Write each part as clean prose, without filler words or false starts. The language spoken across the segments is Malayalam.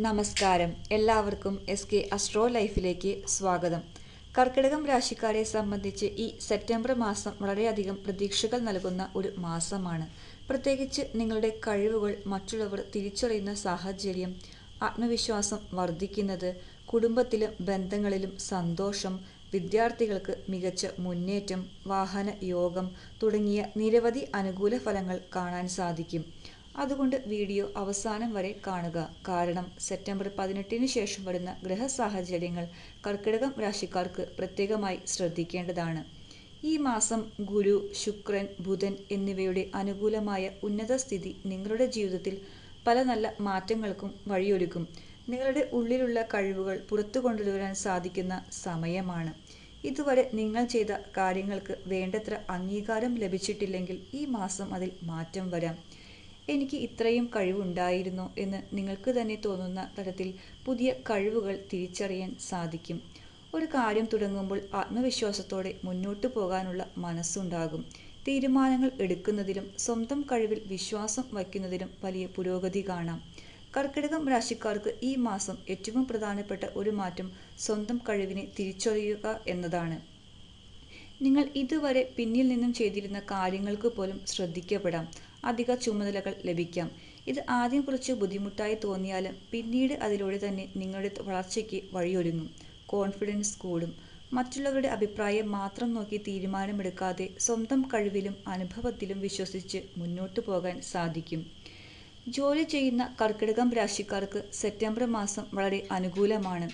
നമസ്കാരം. എല്ലാവർക്കും SK അസ്ട്രോ ലൈഫിലേക്ക് സ്വാഗതം. കർക്കിടകം രാശിക്കാരെ സംബന്ധിച്ച് ഈ സെപ്റ്റംബർ മാസം വളരെയധികം പ്രതീക്ഷകൾ നൽകുന്ന ഒരു മാസമാണ്. പ്രത്യേകിച്ച് നിങ്ങളുടെ കഴിവുകൾ മറ്റുള്ളവർ തിരിച്ചറിയുന്ന സാഹചര്യം, ആത്മവിശ്വാസം വർദ്ധിക്കുന്നത്, കുടുംബത്തിലും ബന്ധങ്ങളിലും സന്തോഷം, വിദ്യാർത്ഥികൾക്ക് മികച്ച മുന്നേറ്റം, വാഹന യോഗം തുടങ്ങിയ നിരവധി അനുകൂല ഫലങ്ങൾ കാണാൻ സാധിക്കും. അതുകൊണ്ട് വീഡിയോ അവസാനം വരെ കാണുക. കാരണം സെപ്റ്റംബർ 18 ശേഷം വരുന്ന ഗ്രഹസാഹചര്യങ്ങൾ കർക്കിടകം രാശിക്കാർക്ക് പ്രത്യേകമായി ശ്രദ്ധിക്കേണ്ടതാണ്. ഈ മാസം ഗുരു, ശുക്രൻ, ബുധൻ എന്നിവയുടെ അനുകൂലമായ ഉന്നത സ്ഥിതി നിങ്ങളുടെ ജീവിതത്തിൽ പല നല്ല മാറ്റങ്ങൾക്കും വഴിയൊരുക്കും. നിങ്ങളുടെ ഉള്ളിലുള്ള കഴിവുകൾ പുറത്തു കൊണ്ടുവരാൻ സാധിക്കുന്ന സമയമാണ്. ഇതുവരെ നിങ്ങൾ ചെയ്ത കാര്യങ്ങൾക്ക് വേണ്ടത്ര അംഗീകാരം ലഭിച്ചിട്ടില്ലെങ്കിൽ ഈ മാസം അതിൽ മാറ്റം വരാം. എനിക്ക് ഇത്രയും കഴിവുണ്ടായിരുന്നോ എന്ന് നിങ്ങൾക്ക് തന്നെ തോന്നുന്ന തരത്തിൽ പുതിയ കഴിവുകൾ തിരിച്ചറിയാൻ സാധിക്കും. ഒരു കാര്യം തുടങ്ങുമ്പോൾ ആത്മവിശ്വാസത്തോടെ മുന്നോട്ടു പോകാനുള്ള മനസ്സുണ്ടാകും. തീരുമാനങ്ങൾ എടുക്കുന്നതിലും സ്വന്തം കഴിവിൽ വിശ്വാസം വയ്ക്കുന്നതിലും വലിയ പുരോഗതി കാണാം. കർക്കിടകം രാശിക്കാർക്ക് ഈ മാസം ഏറ്റവും പ്രധാനപ്പെട്ട ഒരു മാറ്റം സ്വന്തം കഴിവിനെ തിരിച്ചറിയുക എന്നതാണ്. നിങ്ങൾ ഇതുവരെ പിന്നിൽ നിന്നും ചെയ്തിരുന്ന കാര്യങ്ങൾക്ക് പോലും ശ്രദ്ധിക്കപ്പെടാം. അധിക ചുമതലകൾ ലഭിക്കാം. ഇത് ആദ്യം കുറച്ച് ബുദ്ധിമുട്ടായി തോന്നിയാലും പിന്നീട് അതിലൂടെ തന്നെ നിങ്ങളുടെ വളർച്ചയ്ക്ക് വഴിയൊരുങ്ങും. കോൺഫിഡൻസ് കൂടും. മറ്റുള്ളവരുടെ അഭിപ്രായം മാത്രം നോക്കി തീരുമാനമെടുക്കാതെ സ്വന്തം കഴിവിലും അനുഭവത്തിലും വിശ്വസിച്ച് മുന്നോട്ടു പോകാൻ സാധിക്കും. ജോലി ചെയ്യുന്ന കർക്കിടകം രാശിക്കാർക്ക് സെപ്റ്റംബർ മാസം വളരെ അനുകൂലമാണ്.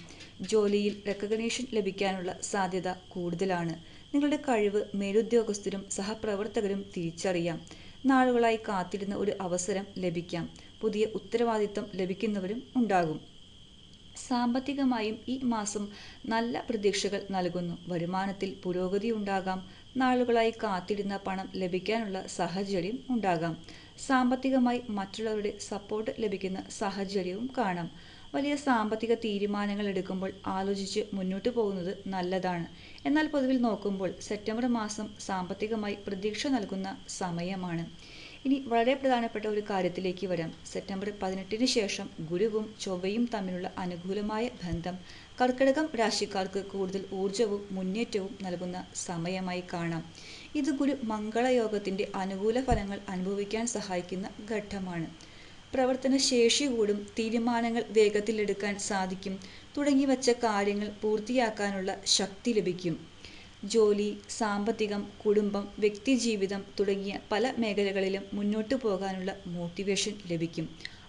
ജോലിയിൽ റെക്കഗ്നീഷൻ ലഭിക്കാനുള്ള സാധ്യത കൂടുതലാണ്. നിങ്ങളുടെ കഴിവ് മേലുദ്യോഗസ്ഥരും സഹപ്രവർത്തകരും തിരിച്ചറിയാം. നാളുകളായി കാത്തിരുന്ന ഒരു അവസരം ലഭിക്കാം. പുതിയ ഉത്തരവാദിത്തം ലഭിക്കുന്നവരും ഉണ്ടാകും. സാമ്പത്തികമായും ഈ മാസം നല്ല പ്രതീക്ഷകൾ നൽകുന്നു. വരുമാനത്തിൽ പുരോഗതി ഉണ്ടാകാം. നാളുകളായി കാത്തിരുന്ന പണം ലഭിക്കാനുള്ള സാഹചര്യം ഉണ്ടാകാം. സാമ്പത്തികമായി മറ്റുള്ളവരുടെ സപ്പോർട്ട് ലഭിക്കുന്ന സാഹചര്യവും കാണാം. വലിയ സാമ്പത്തിക തീരുമാനങ്ങൾ എടുക്കുമ്പോൾ ആലോചിച്ച് മുന്നോട്ടു പോകുന്നത് നല്ലതാണ്. എന്നാൽ പൊതുവിൽ നോക്കുമ്പോൾ സെപ്റ്റംബർ മാസം സാമ്പത്തികമായി പ്രതീക്ഷ നൽകുന്ന സമയമാണ്. ഇനി വളരെ പ്രധാനപ്പെട്ട ഒരു കാര്യത്തിലേക്ക് വരാം. സെപ്റ്റംബർ 18 ശേഷം ഗുരുവും ചൊവ്വയും തമ്മിലുള്ള അനുകൂലമായ ബന്ധം കർക്കിടകം രാശിക്കാർക്ക് കൂടുതൽ ഊർജവും മുന്നേറ്റവും നൽകുന്ന സമയമായി കാണാം. ഇത് ഗുരു മംഗളയോഗത്തിന്റെ അനുകൂല ഫലങ്ങൾ അനുഭവിക്കാൻ സഹായിക്കുന്ന ഘട്ടമാണ്. പ്രവർത്തനശേഷി കൂടും. തീരുമാനങ്ങൾ വേഗത്തിലെടുക്കാൻ സാധിക്കും. തുടങ്ങിവച്ച കാര്യങ്ങൾ പൂർത്തിയാക്കാനുള്ള ശക്തി ലഭിക്കും. ജോലി, സാമ്പത്തികം, കുടുംബം, വ്യക്തിജീവിതം തുടങ്ങിയ പല മേഖലകളിലും മുന്നോട്ടു പോകാനുള്ള മോട്ടിവേഷൻ ലഭിക്കും.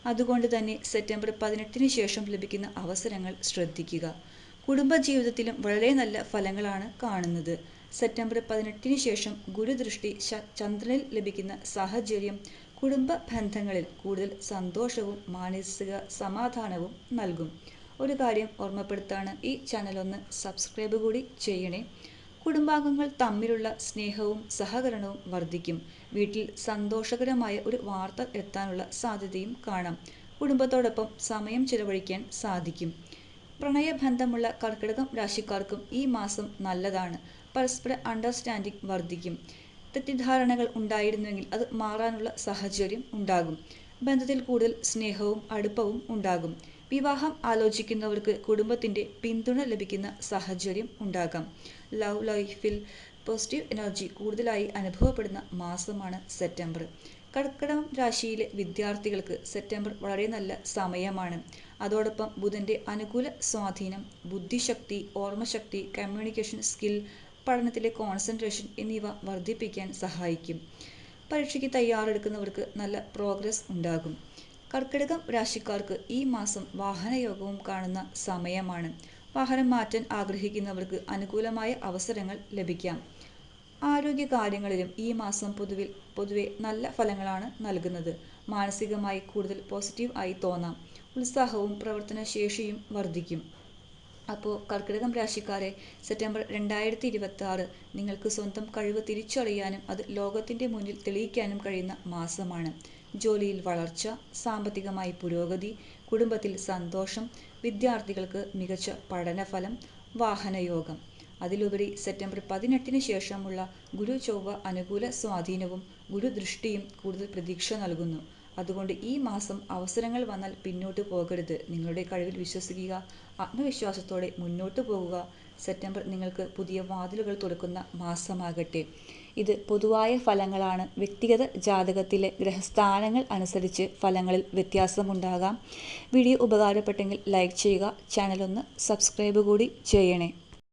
അതുകൊണ്ട് തന്നെ സെപ്റ്റംബർ 18 ശേഷം ലഭിക്കുന്ന അവസരങ്ങൾ ശ്രദ്ധിക്കുക. കുടുംബജീവിതത്തിലും വളരെ നല്ല ഫലങ്ങളാണ് കാണുന്നത്. സെപ്റ്റംബർ 18 ശേഷം ഗുരുദൃഷ്ടി ചന്ദ്രനിൽ ലഭിക്കുന്ന സാഹചര്യം കുടുംബ ബന്ധങ്ങളിൽ കൂടുതൽ സന്തോഷവും മാനസിക സമാധാനവും നൽകും. ഒരു കാര്യം ഓർമ്മപ്പെടുത്താണ്, ഈ ചാനൽ ഒന്ന് സബ്സ്ക്രൈബ് കൂടി ചെയ്യണേ. കുടുംബാംഗങ്ങൾ തമ്മിലുള്ള സ്നേഹവും സഹകരണവും വർദ്ധിക്കും. വീട്ടിൽ സന്തോഷകരമായ ഒരു വാർത്ത എത്താനുള്ള സാധ്യതയും കാണാം. കുടുംബത്തോടൊപ്പം സമയം ചിലവഴിക്കാൻ സാധിക്കും. പ്രണയബന്ധമുള്ള കർക്കിടകം രാശിക്കാർക്കും ഈ മാസം നല്ലതാണ്. പരസ്പര അണ്ടർസ്റ്റാൻഡിംഗ് വർദ്ധിക്കും. തെറ്റിദ്ധാരണകൾ ഉണ്ടായിരുന്നുവെങ്കിൽ അത് മാറാനുള്ള സാഹചര്യം ഉണ്ടാകും. ബന്ധത്തിൽ കൂടുതൽ സ്നേഹവും അടുപ്പവും ഉണ്ടാകും. വിവാഹം ആലോചിക്കുന്നവർക്ക് കുടുംബത്തിന്റെ പിന്തുണ ലഭിക്കുന്ന സാഹചര്യം ഉണ്ടാകാം. ലവ് ലൈഫിൽ പോസിറ്റീവ് എനർജി കൂടുതലായി അനുഭവപ്പെടുന്ന മാസമാണ് സെപ്റ്റംബർ. കർക്കിടകം രാശിയിലെ വിദ്യാർത്ഥികൾക്ക് സെപ്റ്റംബർ വളരെ നല്ല സമയമാണ്. അതോടൊപ്പം ബുധന്റെ അനുകൂല സ്വാധീനം ബുദ്ധിശക്തി, ഓർമ്മശക്തി, കമ്മ്യൂണിക്കേഷൻ സ്കിൽ, പഠനത്തിലെ കോൺസെൻട്രേഷൻ എന്നിവ വർദ്ധിപ്പിക്കാൻ സഹായിക്കും. പരീക്ഷയ്ക്ക് തയ്യാറെടുക്കുന്നവർക്ക് നല്ല പ്രോഗ്രസ് ഉണ്ടാകും. കർക്കിടകം രാശിക്കാർക്ക് ഈ മാസം വാഹനയോഗവും കാണുന്ന സമയമാണ്. വാഹനം മാറ്റാൻ ആഗ്രഹിക്കുന്നവർക്ക് അനുകൂലമായ അവസരങ്ങൾ ലഭിക്കാം. ആരോഗ്യകാര്യങ്ങളിലും ഈ മാസം പൊതുവെ നല്ല ഫലങ്ങളാണ് നൽകുന്നത്. മാനസികമായി കൂടുതൽ പോസിറ്റീവ് ആയി തോന്നാം. ഉത്സാഹവും പ്രവർത്തനശേഷിയും വർദ്ധിക്കും. അപ്പോൾ കർക്കിടകം രാശിക്കാരെ, സെപ്റ്റംബർ 2026 നിങ്ങൾക്ക് സ്വന്തം കഴിവ് തിരിച്ചറിയാനും അത് ലോകത്തിന്റെ മുന്നിൽ തെളിയിക്കാനും കഴിയുന്ന മാസമാണ്. ജോലിയിൽ വളർച്ച, സാമ്പത്തികമായി പുരോഗതി, കുടുംബത്തിൽ സന്തോഷം, വിദ്യാർത്ഥികൾക്ക് മികച്ച പഠനഫലം, വാഹനയോഗം. അതിലുപരി സെപ്റ്റംബർ 18 ശേഷമുള്ള ഗുരു ചൊവ്വ അനുകൂല സ്വാധീനവും ഗുരുദൃഷ്ടിയും കൂടുതൽ പ്രതീക്ഷ നൽകുന്നു. അതുകൊണ്ട് ഈ മാസം അവസരങ്ങൾ വന്നാൽ പിന്നോട്ട് പോകരുത്. നിങ്ങളുടെ കഴിവിൽ വിശ്വസിക്കുക, ആത്മവിശ്വാസത്തോടെ മുന്നോട്ട് പോകുക. സെപ്റ്റംബർ നിങ്ങൾക്ക് പുതിയ വാതിലുകൾ തുറക്കുന്ന മാസമാകട്ടെ. ഇത് പൊതുവായ ഫലങ്ങളാണ്. വ്യക്തിഗത ജാതകത്തിലെ ഗ്രഹസ്ഥാനങ്ങൾ അനുസരിച്ച് ഫലങ്ങളിൽ വ്യത്യാസമുണ്ടാകാം. വീഡിയോ ഉപകാരപ്പെട്ടെങ്കിൽ ലൈക്ക് ചെയ്യുക. ചാനലൊന്ന് സബ്സ്ക്രൈബ് കൂടി ചെയ്യണേ.